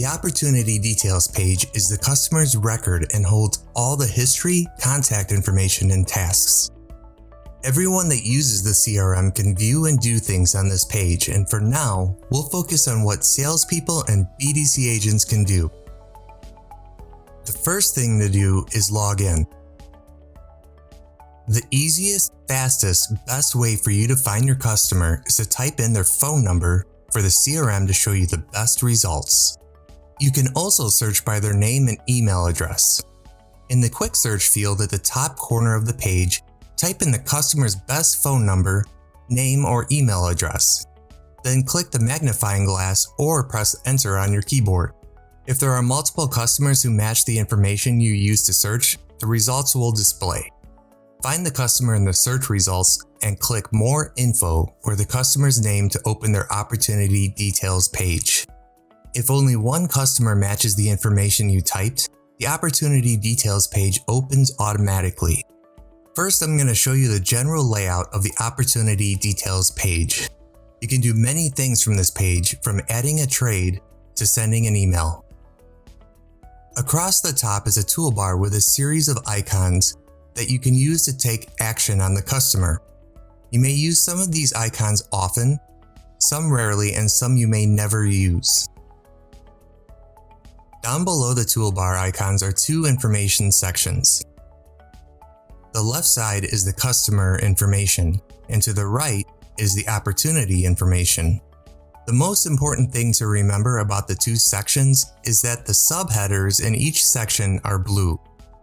The Opportunity Details page is the customer's record and holds all the history, contact information, and tasks. Everyone that uses the CRM can view and do things on this page, and for now, we'll focus on what salespeople and BDC agents can do. The first thing to do is log in. The easiest, fastest, best way for you to find your customer is to type in their phone number for the CRM to show you the best results. You can also search by their name and email address. In the quick search field at the top corner of the page, type in the customer's best phone number, name, or email address. Then click the magnifying glass or press enter on your keyboard. If there are multiple customers who match the information you use to search, the results will display. Find the customer in the search results and click More Info or the customer's name to open their Opportunity Details page. If only one customer matches the information you typed, the Opportunity Details page opens automatically. First, I'm going to show you the general layout of the Opportunity Details page. You can do many things from this page, from adding a trade to sending an email. Across the top is a toolbar with a series of icons that you can use to take action on the customer. You may use some of these icons often, some rarely, and some you may never use. Down below the toolbar icons are two information sections. The left side is the customer information, and to the right is the opportunity information. The most important thing to remember about the two sections is that the subheaders in each section are blue.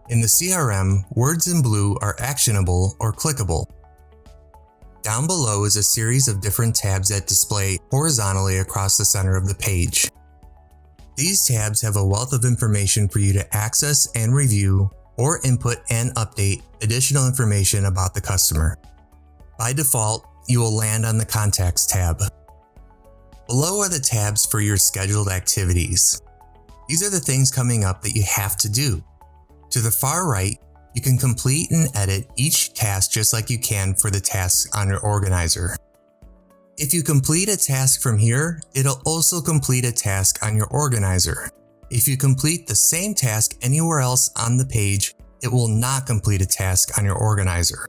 In the CRM, words in blue are actionable or clickable. Down below is a series of different tabs that display horizontally across the center of the page. These tabs have a wealth of information for you to access and review, or input and update additional information about the customer. By default, you will land on the Contacts tab. Below are the tabs for your scheduled activities. These are the things coming up that you have to do. To the far right, you can complete and edit each task just like you can for the tasks on your organizer. If you complete a task from here, it'll also complete a task on your organizer. If you complete the same task anywhere else on the page, it will not complete a task on your organizer.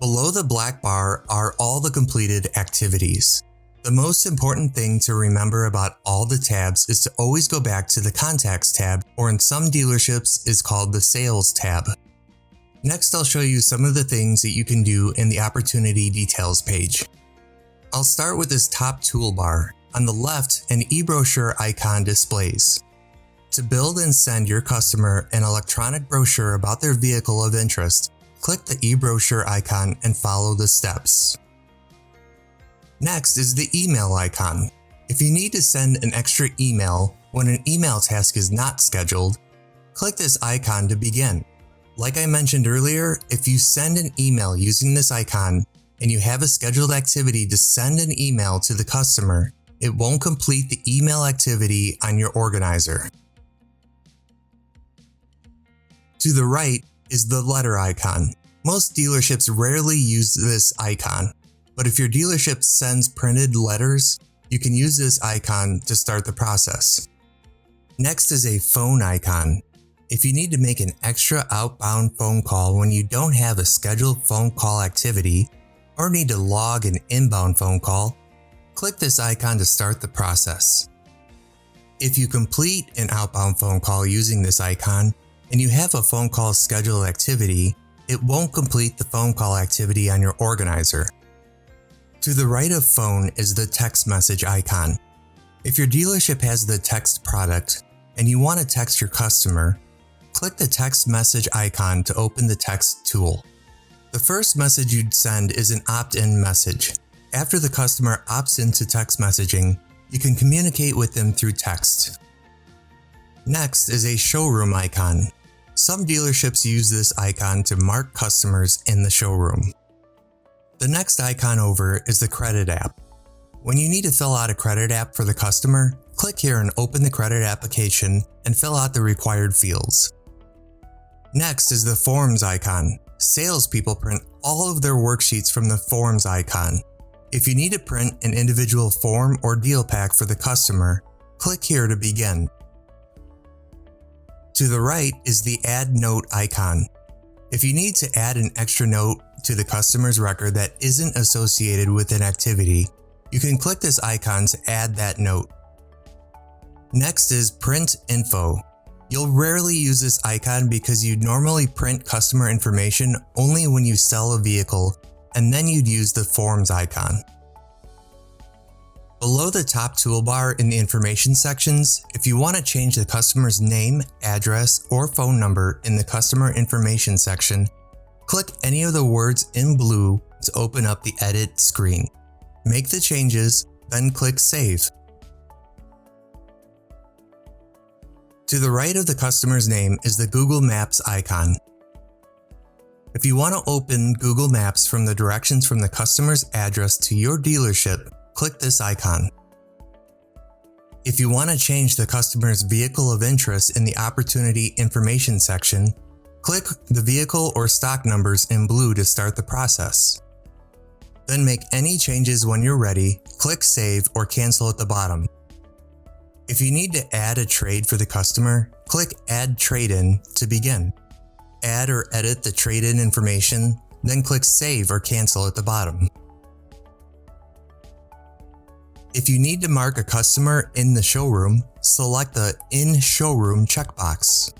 Below the black bar are all the completed activities. The most important thing to remember about all the tabs is to always go back to the Contacts tab, or in some dealerships is called the Sales tab. Next, I'll show you some of the things that you can do in the Opportunity Details page. I'll start with this top toolbar. On the left, an e-brochure icon displays. To build and send your customer an electronic brochure about their vehicle of interest, click the e-brochure icon and follow the steps. Next is the email icon. If you need to send an extra email when an email task is not scheduled, click this icon to begin. Like I mentioned earlier, if you send an email using this icon and you have a scheduled activity to send an email to the customer, it won't complete the email activity on your organizer. To the right is the letter icon. Most dealerships rarely use this icon, but if your dealership sends printed letters, you can use this icon to start the process. Next is a phone icon. If you need to make an extra outbound phone call when you don't have a scheduled phone call activity, or need to log an inbound phone call, click this icon to start the process. If you complete an outbound phone call using this icon, and you have a phone call scheduled activity, it won't complete the phone call activity on your organizer. To the right of phone is the text message icon. If your dealership has the text product and you want to text your customer, click the text message icon to open the text tool. The first message you'd send is an opt-in message. After the customer opts into text messaging, you can communicate with them through text. Next is a showroom icon. Some dealerships use this icon to mark customers in the showroom. The next icon over is the credit app. When you need to fill out a credit app for the customer, click here and open the credit application and fill out the required fields. Next is the forms icon. Salespeople print all of their worksheets from the forms icon. If you need to print an individual form or deal pack for the customer, click here to begin. To the right is the Add Note icon. If you need to add an extra note to the customer's record that isn't associated with an activity, you can click this icon to add that note. Next is Print Info. You'll rarely use this icon because you'd normally print customer information only when you sell a vehicle, and then you'd use the Forms icon. Below the top toolbar in the information sections, if you want to change the customer's name, address, or phone number in the customer information section, click any of the words in blue to open up the edit screen. Make the changes, then click Save. To the right of the customer's name is the Google Maps icon. If you want to open Google Maps from the directions from the customer's address to your dealership, click this icon. If you want to change the customer's vehicle of interest in the Opportunity Information section, click the vehicle or stock numbers in blue to start the process. Then make any changes when you're ready, click Save or Cancel at the bottom. If you need to add a trade for the customer, click Add Trade-in to begin. Add or edit the trade-in information, then click Save or Cancel at the bottom. If you need to mark a customer in the showroom, select the In Showroom checkbox.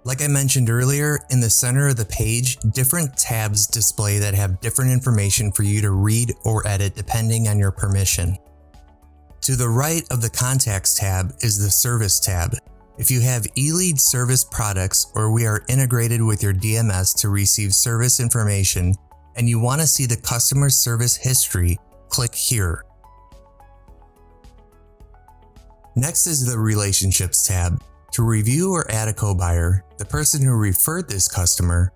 Like I mentioned earlier, in the center of the page, different tabs display that have different information for you to read or edit depending on your permission. To the right of the Contacts tab is the Service tab. If you have eLead service products or we are integrated with your DMS to receive service information and you want to see the customer service history, click here. Next is the Relationships tab. To review or add a co-buyer, the person who referred this customer,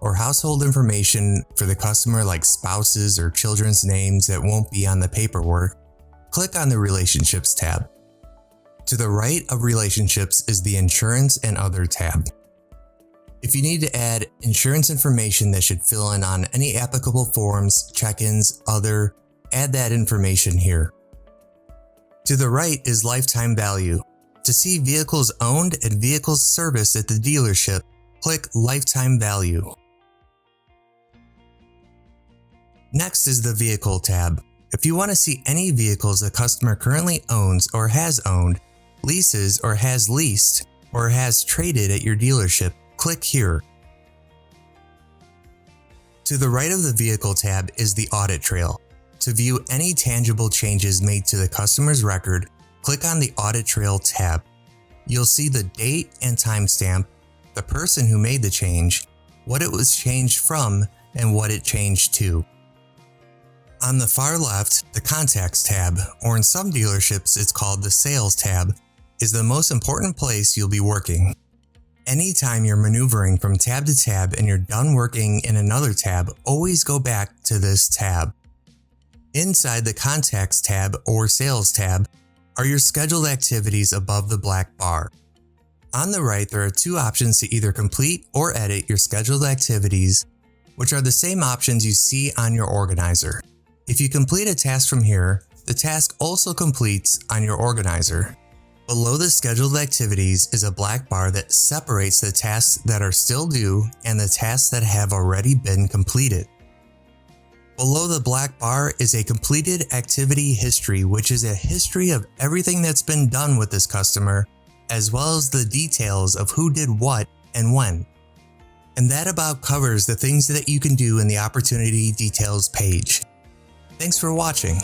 or household information for the customer like spouses or children's names that won't be on the paperwork, click on the Relationships tab. To the right of Relationships is the Insurance and Other tab. If you need to add insurance information that should fill in on any applicable forms, check-ins, other, add that information here. To the right is Lifetime Value. To see vehicles owned and vehicles serviced at the dealership, click Lifetime Value. Next is the Vehicle tab. If you want to see any vehicles a customer currently owns or has owned, leases or has leased, or has traded at your dealership, click here. To the right of the Vehicle tab is the Audit Trail. To view any tangible changes made to the customer's record, click on the Audit Trail tab. You'll see the date and timestamp, the person who made the change, what it was changed from, and what it changed to. On the far left, the Contacts tab, or in some dealerships it's called the Sales tab, is the most important place you'll be working. Anytime you're maneuvering from tab to tab and you're done working in another tab, always go back to this tab. Inside the Contacts tab or Sales tab are your scheduled activities above the black bar. On the right, there are two options to either complete or edit your scheduled activities, which are the same options you see on your organizer. If you complete a task from here, the task also completes on your organizer. Below the scheduled activities is a black bar that separates the tasks that are still due and the tasks that have already been completed. Below the black bar is a completed activity history, which is a history of everything that's been done with this customer, as well as the details of who did what and when. And that about covers the things that you can do in the Opportunity Details page. Thanks for watching.